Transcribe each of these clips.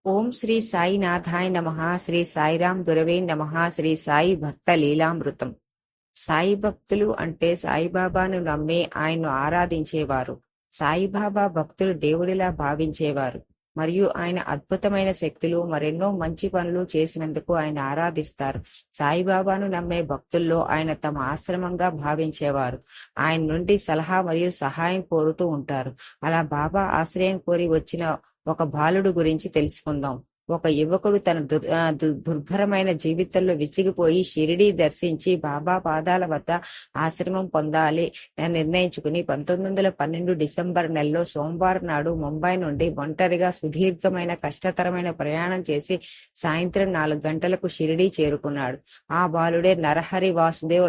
ఓం శ్రీ సాయినాథాయ నమః. శ్రీ సాయిరాం గురవే నమః. శ్రీ సాయి భక్త లీలామృతం. సాయి భక్తులు అంటే సాయిబాబాను నమ్మి ఆయన్ను ఆరాధించేవారు. సాయిబాబా భక్తులు దేవుడిలా భావించేవారు మరియు ఆయన అద్భుతమైన శక్తులు మరెన్నో మంచి పనులు చేసినందుకు ఆయన ఆరాధిస్తారు. సాయిబాబాను నమ్మే భక్తుల్లో ఆయన తమ ఆశ్రమంగా భావించేవారు. ఆయన నుండి సలహా మరియు సహాయం కోరుతూ ఉంటారు. అలా బాబా ఆశ్రయం కోరి వచ్చిన ఒక బాలుడు గురించి తెలుసుకుందాం. ఒక యువకుడు తన దుర్భరమైన జీవితంలో విసిగిపోయి షిరిడీ దర్శించి బాబా పాదాల వద్ద ఆశ్రమం పొందాలి అని నిర్ణయించుకుని 1912 డిసెంబర్ నెలలో సోమవారం నాడు ముంబై నుండి ఒంటరిగా సుదీర్ఘమైన కష్టతరమైన ప్రయాణం చేసి సాయంత్రం 4 గంటలకు షిరిడీ చేరుకున్నాడు. ఆ బాలుడే నరహరి వాసుదేవ్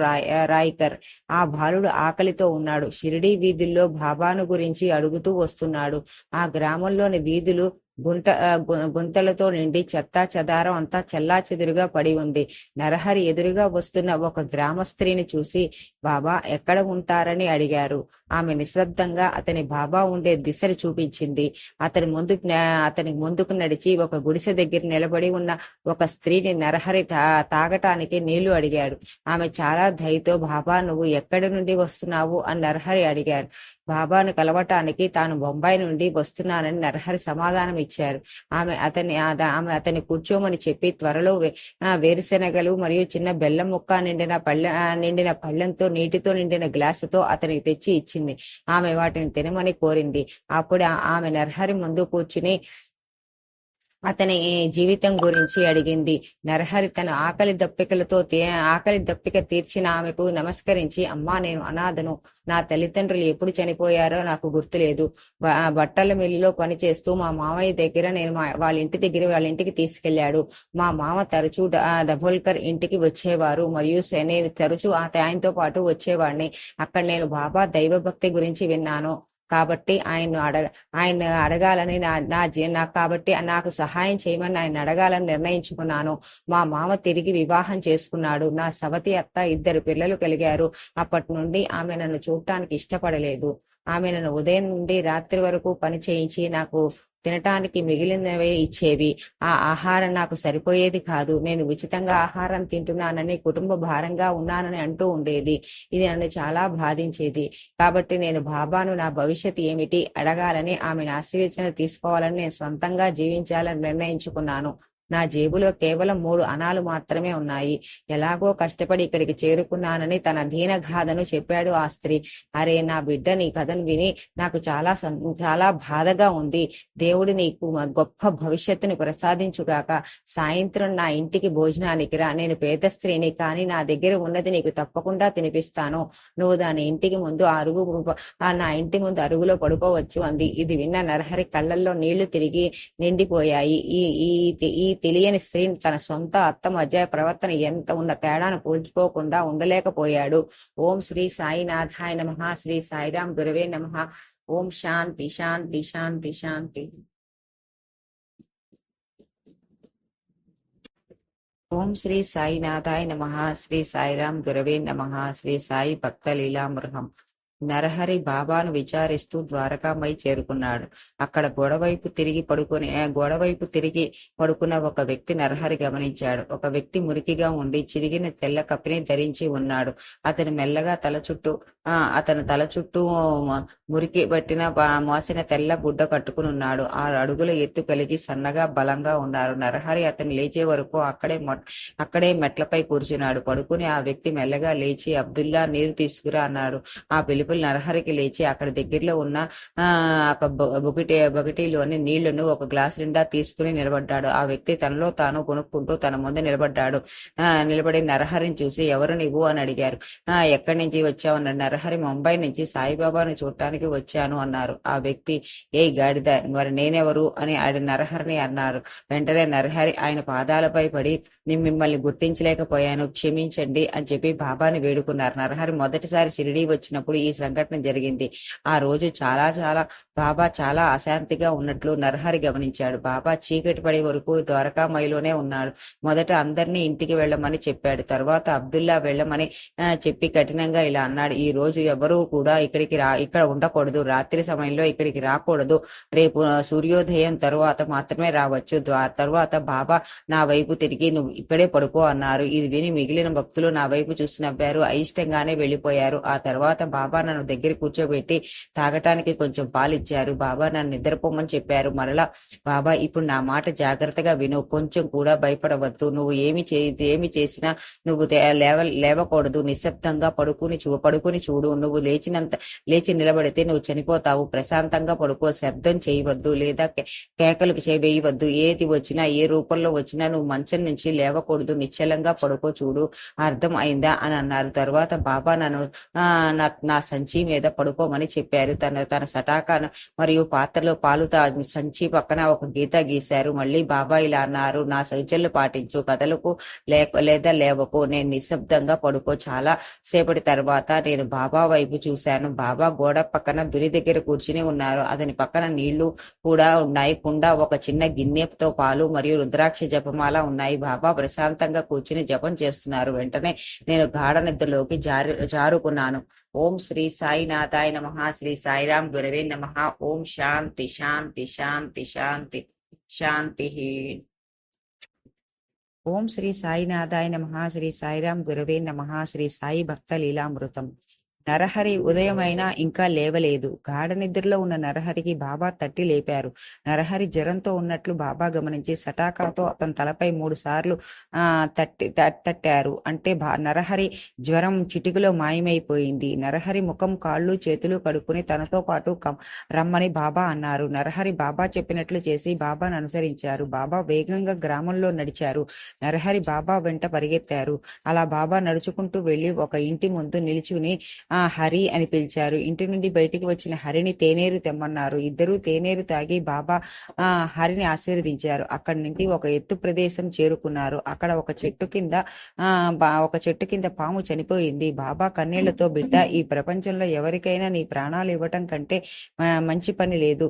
రాయ్కర్. ఆ బాలుడు ఆకలితో ఉన్నాడు. షిరిడీ వీధుల్లో బాబాను గురించి అడుగుతూ వస్తున్నాడు. ఆ గ్రామంలోని వీధులు గుంతలతో నిండి చెత్తా చెదారం అంతా చెల్లా చెదురుగా పడి ఉంది. నరహరి ఎదురుగా వస్తున్న ఒక గ్రామ స్త్రీని చూసి బాబా ఎక్కడ ఉంటారని అడిగారు. ఆమె నిశ్శబ్దంగా అతని బాబా ఉండే దిశను చూపించింది. అతని ముందుకు నడిచి ఒక గుడిసె దగ్గర నిలబడి ఉన్న ఒక స్త్రీని నరహరి తాగటానికి నీళ్లు అడిగాడు. ఆమె చాలా దయతో బాబా నువ్వు ఎక్కడి నుండి వస్తున్నావు అని నరహరి అడిగారు. బాబాను కలవటానికి తాను బొంబాయి నుండి వస్తున్నానని నరహరి సమాధానం ఇచ్చారు. ఆమె అతని కూర్చోమని చెప్పి త్వరలో వేరుశెనగలు మరియు చిన్న బెల్లం ముక్క నిండిన పళ్ళెంతో నీటితో నిండిన గ్లాసుతో అతనికి తెచ్చి ఇచ్చింది. ఆమె వాటిని తినమని కోరింది. అప్పుడు ఆమె నరహరి ముందు కూర్చుని అతని జీవితం గురించి అడిగింది. నరహరి తన ఆకలి దప్పిక తీర్చిన ఆమెకు నమస్కరించి, అమ్మా నేను అనాథను. నా తల్లిదండ్రులు ఎప్పుడు చనిపోయారో నాకు గుర్తులేదు. బట్టల మిల్లులో పనిచేస్తూ మా మామయ్య దగ్గర నేను వాళ్ళ ఇంటికి తీసుకెళ్లాడు. మా మామ తరచూ దభోల్కర్ ఇంటికి వచ్చేవారు మరియు నేను తరచూ ఆయనతో పాటు వచ్చేవాడిని. అక్కడ నేను బాబా దైవభక్తి గురించి విన్నాను. కాబట్టి ఆయన అడగాలని కాబట్టి నాకు సహాయం చేయమని ఆయన అడగాలని నిర్ణయించుకున్నాను. మా మామ తిరిగి వివాహం చేసుకున్నాడు. నా సవతి అత్త 2 పిల్లలు కలిగారు. అప్పటి నుండి ఆమె నన్ను చూడటానికి ఇష్టపడలేదు. ఆమె నన్ను ఉదయం నుండి రాత్రి వరకు పని చేయించి నాకు తినటానికి మిగిలినవే ఇచ్చేవి. ఆ ఆహారం నాకు సరిపోయేది కాదు. నేను ఉచితంగా ఆహారం తింటున్నానని, కుటుంబ భారంగా ఉన్నానని అంటూ ఉండేది. ఇది నన్ను చాలా బాధించేది. కాబట్టి నేను బాబాను నా భవిష్యత్తు ఏమిటి అడగాలని, ఆమెను ఆశీర్వచన తీసుకోవాలని, నేను స్వంతంగా జీవించాలని నిర్ణయించుకున్నాను. నా జేబులో కేవలం 3 అణాలు మాత్రమే ఉన్నాయి. ఎలాగో కష్టపడి ఇక్కడికి చేరుకున్నానని తన దీనగాథను చెప్పాడు ఆ స్త్రీ. అరే నా బిడ్డ, నీ కథను విని నాకు చాలా బాధగా ఉంది. దేవుడు నీకు గొప్ప భవిష్యత్తుని ప్రసాదించుగాక. సాయంత్రం నా ఇంటికి భోజనానికి రా. నేను పేద స్త్రీని, కానీ నా దగ్గర ఉన్నది నీకు తప్పకుండా తినిపిస్తాను. నువ్వు నా ఇంటి ముందు అరుగులో పడుకోవచ్చు అంది. ఇది విన్న నరహరి కళ్ళల్లో నీళ్లు తిరిగి నిండిపోయాయి. ఈ తెలియని స్త్రీ తన సొంత అత్త మధ్య ప్రవర్తన ఎంత ఉన్న తేడాను పోల్చుకోకుండా ఉండలేకపోయాడు. ఓం శ్రీ సాయినాథాయ నమః. శ్రీ సాయిరాం గురవే నమః. ఓం శాంతి శాంతి శాంతి శాంతి. ఓం శ్రీ సాయినాథాయ నమః. శ్రీ సాయిరాం గురవే నమః. శ్రీ సాయి భక్త లీలామృతం. నరహరి బాబాను విచారిస్తూ ద్వారకామై చేరుకున్నాడు. అక్కడ గోడవైపు తిరిగి పడుకున్న ఒక వ్యక్తి నరహరి గమనించాడు. ఒక వ్యక్తి మురికిగా ఉండి చిరిగిన తెల్ల కప్పిని ధరించి ఉన్నాడు. అతను మెల్లగా అతను తల చుట్టూ మురికి పట్టిన మోసిన తెల్ల గుడ్డ కట్టుకుని ఉన్నాడు. 6 అడుగుల ఎత్తు కలిగి సన్నగా బలంగా ఉన్నారు. నరహరి అతను లేచే వరకు అక్కడే మెట్లపై కూర్చున్నాడు. పడుకుని ఆ వ్యక్తి మెల్లగా లేచి, అబ్దుల్లా నీరు తీసుకురా అన్నాడు. ఆ పిలుపు నరహరికి లేచి అక్కడ దగ్గరలో ఉన్న బొగటిలోని నీళ్లను ఒక గ్లాసు నిండా తీసుకుని నిలబడ్డాడు. ఆ వ్యక్తి తనలో తాను కొనుక్కుంటూ తన ముందు నిలబడి నరహరిని చూసి, ఎవరు నువ్వు అని అడిగారు. ఎక్కడి నుంచి వచ్చావు అన్నాడు. నరహరి, ముంబై నుంచి సాయిబాబాను చూడటానికి వచ్చాను అన్నారు. ఆ వ్యక్తి, ఏ గాడిద, మరి నేనెవరు అని నరహరిని అన్నారు. వెంటనే నరహరి ఆయన పాదాలపై పడి, నేను మిమ్మల్ని గుర్తించలేకపోయాను, క్షమించండి అని చెప్పి బాబాని వేడుకున్నారు. నరహరి మొదటిసారి షిరిడీ వచ్చినప్పుడు ఈ సంఘటన జరిగింది. ఆ రోజు చాలా చాలా బాబా చాలా అశాంతిగా ఉన్నట్లు నరహరి గమనించాడు. బాబా చీకటి పడే వరకు ద్వారకామయిలోనే ఉన్నాడు. మొదట అందరినీ ఇంటికి వెళ్ళమని చెప్పాడు. తర్వాత అబ్దుల్లా వెళ్ళమని చెప్పి కఠినంగా ఇలా అన్నాడు: ఈ రోజు ఎవరూ కూడా ఇక్కడ ఉండకూడదు. రాత్రి సమయంలో ఇక్కడికి రాకూడదు. రేపు సూర్యోదయం తరువాత మాత్రమే రావచ్చు. తరువాత బాబా నా వైపు తిరిగి నువ్వు ఇక్కడే పడుకో అన్నారు. ఇది విని మిగిలిన భక్తులు నా వైపు చూసి నవ్వారు. అయిష్టంగానే వెళ్లిపోయారు. ఆ తర్వాత బాబా నన్ను దగ్గర కూర్చోబెట్టి తాగటానికి కొంచెం పాలిచ్చారు. బాబా నన్ను నిద్రపోమని చెప్పారు. మరలా బాబా, ఇప్పుడు నా మాట జాగ్రత్తగా విను. కొంచెం కూడా భయపడవద్దు. నువ్వు ఏమి చేసినా నువ్వు లేవకూడదు. నిశ్శబ్దంగా పడుకుని చూడు. నువ్వు లేచి నిలబడితే నువ్వు చనిపోతావు. ప్రశాంతంగా పడుకో. శబ్దం చేయవద్దు లేదా కేకలు వేయవద్దు. ఏది వచ్చినా ఏ రూపంలో వచ్చినా నువ్వు మంచం నుంచి లేవకూడదు. నిశ్చలంగా పడుకో. చూడు, అర్థం అయిందా అని అన్నారు. తర్వాత బాబా నన్ను నా సంచి మీద పడుకోమని చెప్పారు. తన సటాకాను మరియు పాత్రలో పాలు సంచి పక్కన ఒక గీత గీశారు. మళ్ళీ బాబా ఇలా అన్నారు: నా సూచనలు పాటించు. కదలకు లేదా లేవకు. నేను నిశ్శబ్దంగా పడుకో. చాలా సేపటి తర్వాత నేను బాబా వైపు చూశాను. బాబా గోడ పక్కన దుని దగ్గర కూర్చుని ఉన్నారు. అతని పక్కన నీళ్లు కూడా ఉన్నాయి. కుండ, ఒక చిన్న గిన్నెతో పాలు మరియు రుద్రాక్ష జపమాల ఉన్నాయి. బాబా ప్రశాంతంగా కూర్చుని జపం చేస్తున్నారు. వెంటనే నేను గాఢ నిద్రలోకి జారుకున్నాను. ఓం శ్రీ సాయినాథాయ నమః. శ్రీ సాయిరాం గురవే నమః. ఓం శాంతి శాంతి శాంతి శాంతి శాంతి. ఓం శ్రీ సాయినాథాయ నమః. శ్రీ సాయిరాం గురవే నమః. శ్రీ సాయి భక్త లీలామృతం. నరహరి ఉదయమైనా ఇంకా లేవలేదు. గాఢ నిద్రలో ఉన్న నరహరికి బాబా తట్టి లేపారు. నరహరి జ్వరంతో ఉన్నట్లు బాబా గమనించి సటాకాతో అతని తలపై 3 సార్లు తట్టారు. అంటే నరహరి జ్వరం చిటికలో మాయమైపోయింది. నరహరి ముఖం, కాళ్ళు, చేతులు కడుక్కుని తనతో పాటు రమ్మని బాబా అన్నారు. నరహరి బాబా చెప్పినట్లు చేసి బాబాను అనుసరించారు. బాబా వేగంగా గ్రామంలో నడిచారు. నరహరి బాబా వెంట పరిగెత్తారు. అలా బాబా నడుచుకుంటూ వెళ్లి ఒక ఇంటి ముందు నిల్చుని హరి అని పిలిచారు. ఇంటి నుండి బయటికి వచ్చిన హరిని తేనేరు తెమ్మన్నారు. ఇద్దరూ తేనేరు తాగి బాబా హరిని ఆశీర్వదించారు. అక్కడి నుండి ఒక ఎత్తు ప్రదేశం చేరుకున్నారు. అక్కడ ఒక చెట్టు కింద పాము చనిపోయింది. బాబా కన్నీళ్లతో, బిడ్డ, ఈ ప్రపంచంలో ఎవరికైనా నీ ప్రాణాలు ఇవ్వటం కంటే మంచి పని లేదు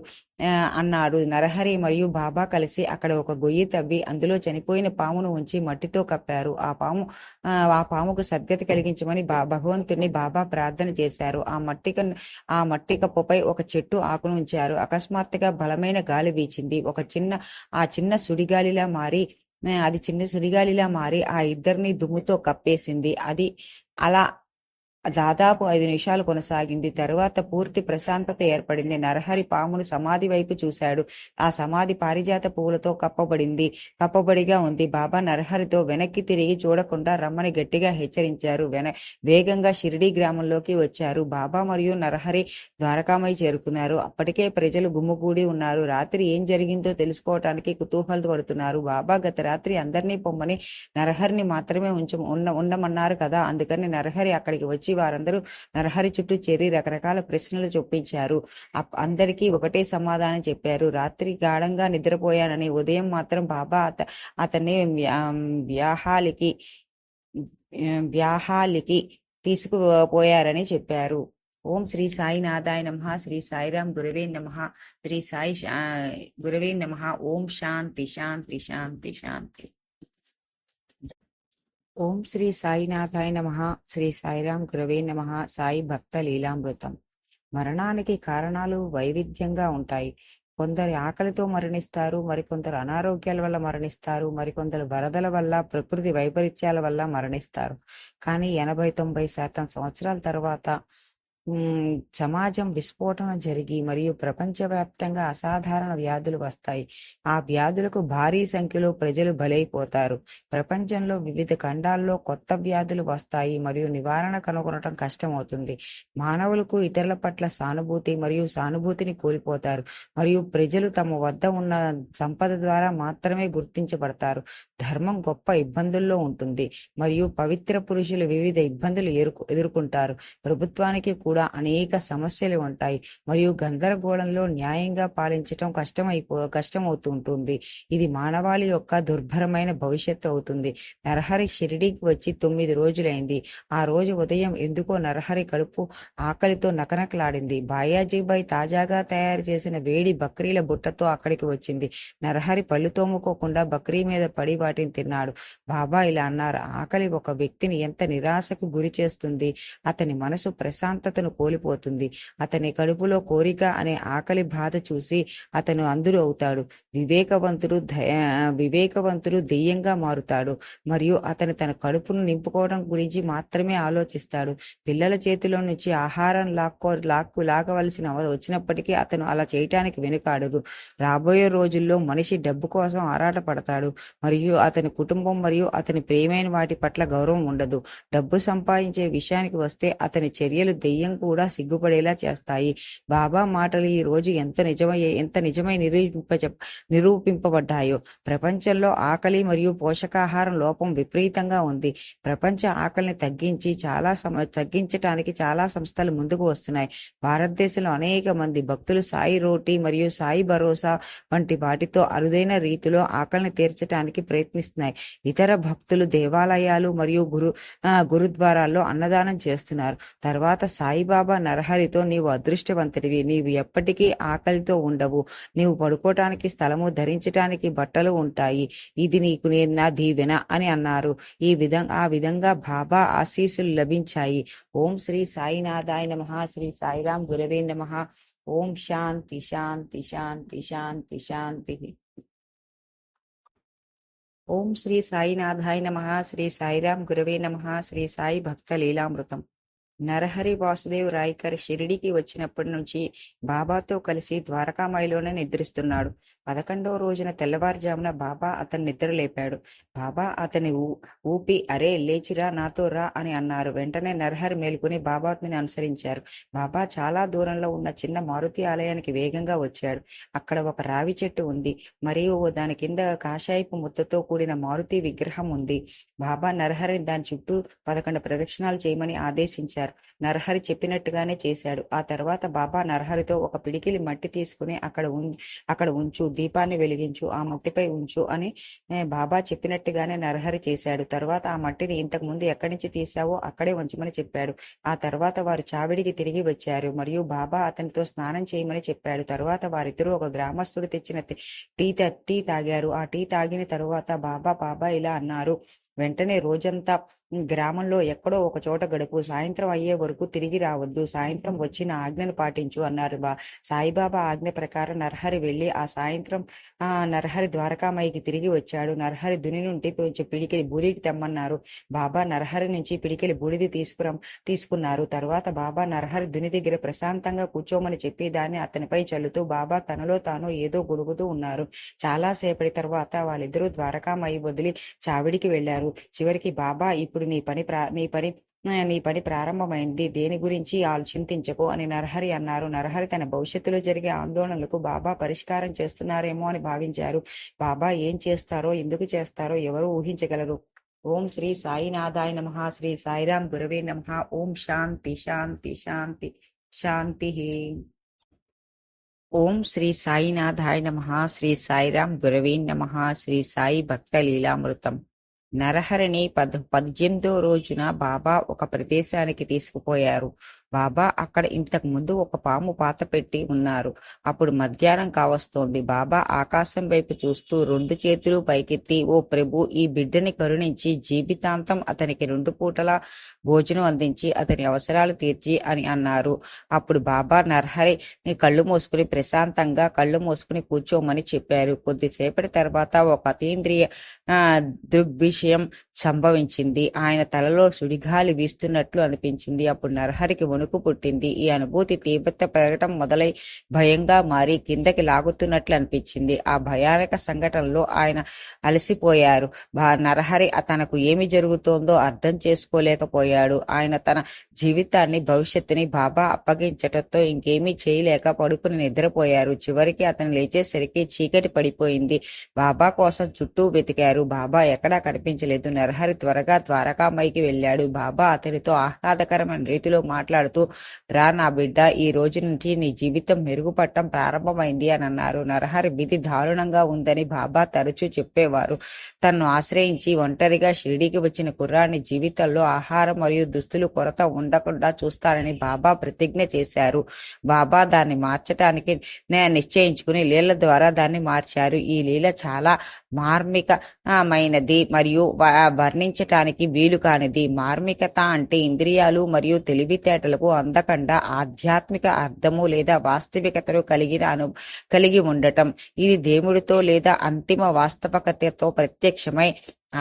అన్నాడు. నరహరి మరియు బాబా కలిసి అక్కడ ఒక గొయ్యి తవ్వి అందులో చనిపోయిన పామును ఉంచి మట్టితో కప్పారు. ఆ పాముకు సద్గతి కలిగించమని భగవంతుని బాబా ప్రార్థన చేశారు. ఆ మట్టి కప్పుపై ఒక చెట్టు ఆకును ఉంచారు. అకస్మాత్తుగా బలమైన గాలి వీచింది. చిన్న సుడిగాలిలా మారి ఆ ఇద్దరిని దుమ్ముతో కప్పేసింది. అది అలా దాదాపు 5 నిమిషాలు కొనసాగింది. తరువాత పూర్తి ప్రశాంతత ఏర్పడింది. నరహరి పామును సమాధి వైపు చూశాడు. ఆ సమాధి పారిజాత పువ్వులతో కప్పబడిగా ఉంది. బాబా నరహరితో వెనక్కి తిరిగి చూడకుండా రమ్మని గట్టిగా హెచ్చరించారు. వేగంగా షిరిడీ గ్రామంలోకి వచ్చారు. బాబా మరియు నరహరి ద్వారకామై చేరుకున్నారు. అప్పటికే ప్రజలు గుమ్ముగూడి ఉన్నారు. రాత్రి ఏం జరిగిందో తెలుసుకోవటానికి కుతూహలం పడుతున్నారు. బాబా గత రాత్రి అందరినీ పొమ్మని నరహరిని మాత్రమే ఉండమన్నారు కదా. అందుకని నరహరి అక్కడికి వచ్చి వారందరూ నరహరి చుట్టూ చేరి రకరకాల ప్రశ్నలు చొప్పించారు. అందరికీ ఒకటే సమాధానం చెప్పారు: రాత్రి గాఢంగా నిద్రపోయానని. ఉదయం మాత్రం బాబా అతన్ని వ్యాహాలికి తీసుకుపోయారని చెప్పారు. ఓం శ్రీ సాయినాథాయ నమః. శ్రీ సాయిరాం గురవే నమః. శ్రీ సాయి గురవే నమః. ఓం శాంతి శాంతి శాంతి శాంతి. ఓం శ్రీ సాయినాథాయ నమః. శ్రీ సాయిరాం గురవే నమః. సాయి భక్త లీలామృతం. మరణానికి కారణాలు వైవిధ్యంగా ఉంటాయి. కొందరు ఆకలితో మరణిస్తారు, మరికొందరు అనారోగ్యాల వల్ల మరణిస్తారు, మరికొందరు వరదల వల్ల, ప్రకృతి వైపరీత్యాల వల్ల మరణిస్తారు. కానీ 80-90% సంవత్సరాల తర్వాత సమాజం విస్ఫోటన జరిగి మరియు ప్రపంచవ్యాప్తంగా అసాధారణ వ్యాధులు వస్తాయి. ఆ వ్యాధులకు భారీ సంఖ్యలో ప్రజలు బలైపోతారు. ప్రపంచంలో వివిధ ఖండాల్లో కొత్త వ్యాధులు వస్తాయి మరియు నివారణ కనుగొనడం కష్టమవుతుంది. మానవులకు ఇతరుల పట్ల సానుభూతిని కోల్పోతారు మరియు ప్రజలు తమ వద్ద ఉన్న సంపద ద్వారా మాత్రమే గుర్తించబడతారు. ధర్మం గొప్ప ఇబ్బందుల్లో ఉంటుంది మరియు పవిత్ర పురుషులు వివిధ ఇబ్బందులు ఎదుర్కొంటారు. ప్రభుత్వానికి కూడా అనేక సమస్యలు ఉంటాయి మరియు గందరగోళంలో న్యాయంగా పాలించటం కష్టమవుతూ ఉంటుంది. ఇది మానవాళి యొక్క దుర్భరమైన భవిష్యత్తు అవుతుంది. నరహరి షిరిడీకి వచ్చి 9 రోజులైంది. ఆ రోజు ఉదయం ఎందుకో నరహరి కడుపు ఆకలితో నకనకలాడింది. బాయాజీబాయి తాజాగా తయారు చేసిన వేడి బక్రీల బుట్టతో అక్కడికి వచ్చింది. నరహరి పళ్ళు తోముకోకుండా బక్రీ మీద పడి వాటిని తిన్నాడు. బాబా ఇలా అన్నారు, ఆకలి ఒక వ్యక్తిని ఎంత నిరాశకు గురి చేస్తుంది. అతని మనసు ప్రశాంతతను కోల్పోతుంది. అతని కడుపులో కోరిక అనే ఆకలి బాధ చూసి అతను అంధుడు అవుతాడు. వివేకవంతుడు దెయ్యంగా మారుతాడు మరియు అతను తన కడుపును నింపుకోవడం గురించి మాత్రమే ఆలోచిస్తాడు. పిల్లల చేతిలో నుంచి ఆహారం లాగవలసిన వచ్చినప్పటికీ అతను అలా చేయటానికి వెనుకాడదు. రాబోయే రోజుల్లో మనిషి డబ్బు కోసం ఆరాట పడతాడు మరియు అతని కుటుంబం మరియు అతని ప్రియమైన వాటి పట్ల గౌరవం ఉండదు. డబ్బు సంపాదించే విషయానికి వస్తే అతని చర్యలు దెయ్యం కూడా సిగ్గుపడేలా చేస్తాయి. బాబా మాటలు ఈ రోజు ఎంత నిజమై నిరూపింపబడ్డాయో. ప్రపంచంలో ఆకలి మరియు పోషకాహారం లోపం విపరీతంగా ఉంది. ప్రపంచ ఆకలిని తగ్గించటానికి చాలా సంస్థలు ముందుకు వస్తున్నాయి. భారతదేశంలో అనేక మంది భక్తులు సాయి రోటీ మరియు సాయి భరోసా వంటి వాటితో అరుదైన రీతిలో ఆకలిని తీర్చడానికి ప్రయత్నిస్తున్నాయి. ఇతర భక్తులు దేవాలయాలు మరియు గురుద్వారాల్లో అన్నదానం చేస్తున్నారు. తర్వాత సాయిబాబా నరహరితో, నీవు అదృష్టవంతుడివి, నీవు ఎప్పటికీ ఆకలితో ఉండవు, నీవు పడుకోవటానికి స్థలము, ధరించటానికి బట్టలు ఉంటాయి, ఇది నీకు నేను నా దీవెన అని అన్నారు. ఆ విధంగా బాబా ఆశీస్సులు లభించాయి. ఓం శ్రీ సాయినాథాయ నమః. శ్రీ సాయిరాం గురవే నమః. ఓం శాంతి శాంతి శాంతి శాంతి శాంతి. ఓం శ్రీ సాయినాథాయ నమః. శ్రీ సాయిరాం గురవే నమః. శ్రీ సాయి భక్త లీలామృతం. నరహరి వాసుదేవ్ రాయ్కర్ షిరిడీకి వచ్చినప్పటి నుంచి బాబాతో కలిసి ద్వారకామాయిలోనే నిద్రిస్తున్నాడు. 11వ రోజున తెల్లవారుజామున బాబా అతన్ని నిద్రలేపాడు. బాబా అతని ఊపి, అరే లేచిరా, నాతో రా అని అన్నారు. వెంటనే నరహరి మేలుకుని బాబాని అనుసరించారు. బాబా చాలా దూరంలో ఉన్న చిన్న మారుతి ఆలయానికి వేగంగా వచ్చాడు. అక్కడ ఒక రావి చెట్టు ఉంది మరియు దాని కింద కాషాయపు ముద్దతో కూడిన మారుతి విగ్రహం ఉంది. బాబా నరహరిని దాని చుట్టూ 11 ప్రదక్షిణాలు చేయమని ఆదేశించారు. నరహరి చెప్పినట్టుగానే చేశాడు. ఆ తర్వాత బాబా నరహరితో, ఒక పిడికిలి మట్టి తీసుకుని అక్కడ ఉంచు, దీపాన్ని వెలిగించు, ఆ మట్టిపై ఉంచు అని బాబా చెప్పినట్టుగానే నరహరి చేశాడు. తర్వాత ఆ మట్టిని ఇంతకు ముందు ఎక్కడి నుంచి తీసావో అక్కడే ఉంచమని చెప్పాడు. ఆ తర్వాత వారు చావిడికి తిరిగి వచ్చారు మరియు బాబా అతనితో స్నానం చేయమని చెప్పాడు. తర్వాత వారిద్దరూ ఒక గ్రామస్తుడు తెచ్చిన టీ తాగారు. ఆ టీ తాగిన తరువాత బాబా ఇలా అన్నారు, వెంటనే రోజంతా గ్రామంలో ఎక్కడో ఒక చోట గడుపు, సాయంత్రం అయ్యే వరకు తిరిగి రావద్దు, సాయంత్రం వచ్చి నా ఆజ్ఞను పాటించు అన్నారు. సాయిబాబా ఆజ్ఞ ప్రకారం నరహరి వెళ్లి ఆ సాయంత్రం నరహరి ద్వారకామాయికి తిరిగి వచ్చాడు. నరహరి దుని నుండి కొంచెం పిడికిలి బూడిది తెమ్మన్నారు. బాబా నరహరి నుంచి పిడికిలి బూడిది తీసుకున్నారు. తర్వాత బాబా నరహరి దుని దగ్గర ప్రశాంతంగా కూర్చోమని చెప్పి దాన్ని అతనిపై చల్లుతూ బాబా తనలో తాను ఏదో గొడుగుతూ ఉన్నారు. చాలా సేపటి తర్వాత వాళ్ళిద్దరూ ద్వారకామాయి వదిలి చావిడికి వెళ్లారు. చివరికి బాబా, ఇప్పుడు నీ పని ప్రారంభమైంది, దేని గురించి చింతించకు అని నరహరి అన్నారు. నరహరి తన భవిష్యత్తులో జరిగే ఆందోళనలకు బాబా పరిష్కారం చేస్తున్నారేమో అని భావించారు. బాబా ఏం చేస్తారో, ఎందుకు చేస్తారో ఎవరు ఊహించగలరు. ఓం శ్రీ సాయినాథాయ నమః. శ్రీ సాయిరాం గురవే నమః. ఓం శాంతి శాంతి శాంతి శాంతి. ఓం శ్రీ సాయినాథాయ నమః. శ్రీ సాయిరాం గురవే నమః. శ్రీ సాయి భక్త లీలామృతం. నరహరిని 18వ రోజున బాబా ఒక ప్రదేశానికి తీసుకుపోయారు. బాబా అక్కడ ఇంతకు ముందు ఒక పాము పాత పెట్టి ఉన్నారు. అప్పుడు మధ్యాహ్నం కావస్తోంది. బాబా ఆకాశం వైపు చూస్తూ 2 చేతులు పైకెత్తి, ఓ ప్రభు, ఈ బిడ్డని కరుణించి జీవితాంతం అతనికి 2 పూటల భోజనం అందించి అతని అవసరాలు తీర్చి అని అన్నారు. అప్పుడు బాబా నరహరి కళ్ళు మూసుకుని కూర్చోమని చెప్పారు. కొద్దిసేపటి తర్వాత ఒక అతీంద్రియ దృగ్విషయం సంభవించింది. ఆయన తలలో సుడిగాలి వీస్తున్నట్లు అనిపించింది. అప్పుడు నరహరికి వణుకు పుట్టింది. ఈ అనుభూతి తీవ్రత పెరగటం మొదలై భయంగా మారి కిందకి లాగుతున్నట్లు అనిపించింది. ఆ భయానక సంఘటనలో ఆయన అలసిపోయారు. నరహరి తనకు ఏమి జరుగుతోందో అర్థం చేసుకోలేకపోయాడు. ఆయన తన జీవితాన్ని, భవిష్యత్తుని బాబా అప్పగించటంతో ఇంకేమీ చేయలేక పడుకుని నిద్రపోయారు. చివరికి అతను లేచేసరికి చీకటి పడిపోయింది. బాబా కోసం చుట్టూ వెతికారు. బాబా ఎక్కడా కనిపించలేదు. నరహరి త్వరగా ద్వారకామాయికి వెళ్ళాడు. బాబా అతనితో ఆహ్లాదకరమైన రీతిలో మాట్లాడుతూ మాట్లాడుతూ, రా నా బిడ్డ, ఈ రోజు నుంచి నీ జీవితం మెరుగుపడటం ప్రారంభమైంది అని అన్నారు. నరహరి విధి దారుణంగా ఉందని బాబా తరచూ చెప్పేవారు. తన్ను ఆశ్రయించి ఒంటరిగా షిరిడీకి వచ్చిన కుర్రాని జీవితంలో ఆహారం మరియు దుస్తులు కొరత ఉండకుండా చూస్తానని బాబా ప్రతిజ్ఞ చేశారు. బాబా దాన్ని మార్చటానికి నిశ్చయించుకుని లీల ద్వారా దాన్ని మార్చారు. ఈ లీల చాలా మార్మికమైనది మరియు వర్ణించటానికి వీలు కానిది. మార్మికత అంటే ఇంద్రియాలు మరియు తెలివితేటలకు అందకుండా ఆధ్యాత్మిక అర్థము లేదా వాస్తవికతను కలిగి ఉండటం. ఇది దేవుడితో లేదా అంతిమ వాస్తవికతతో ప్రత్యక్షమై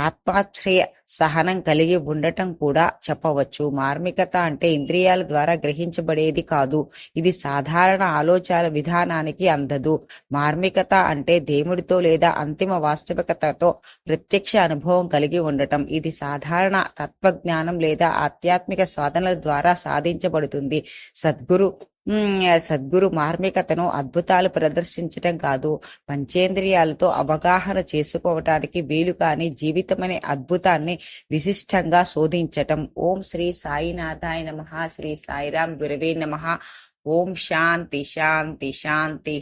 ఆత్మాశ్రయ సహనం కలిగి ఉండటం కూడా చెప్పవచ్చు. మార్మికత అంటే ఇంద్రియాల ద్వారా గ్రహించబడేది కాదు. ఇది సాధారణ ఆలోచన విధానానికి అందదు. మార్మికత అంటే దేవుడితో లేదా అంతిమ వాస్తవికతతో ప్రత్యక్ష అనుభవం కలిగి ఉండటం. ఇది సాధారణ తత్వజ్ఞానం లేదా ఆధ్యాత్మిక సాధనల ద్వారా సాధించబడుతుంది. సద్గురు మార్మికతను అద్భుతాలు ప్రదర్శించటం కాదు, పంచేంద్రియాలతో అవగాహన చేసుకోవటానికి వీలు కాని జీవితమనే అద్భుతాన్ని విశిష్టంగా శోధించటం. ఓం శ్రీ సాయినాథాయ నమః. శ్రీ సాయిరాం గురవే నమః. ఓం శాంతి శాంతి శాంతి.